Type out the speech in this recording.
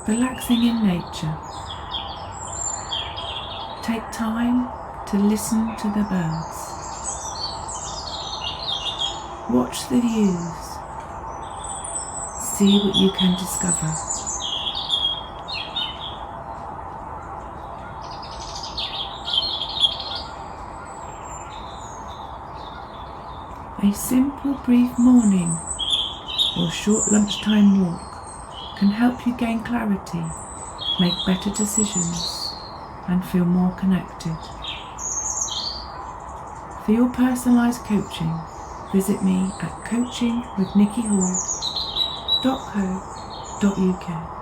relaxing in nature. Take time to listen to the birds. Watch the views. See what you can discover. A simple brief morning or short lunchtime walk can help you gain clarity, make better decisions, and feel more connected. For your personalised coaching, visit me at coachingwithnikkihall.co.uk.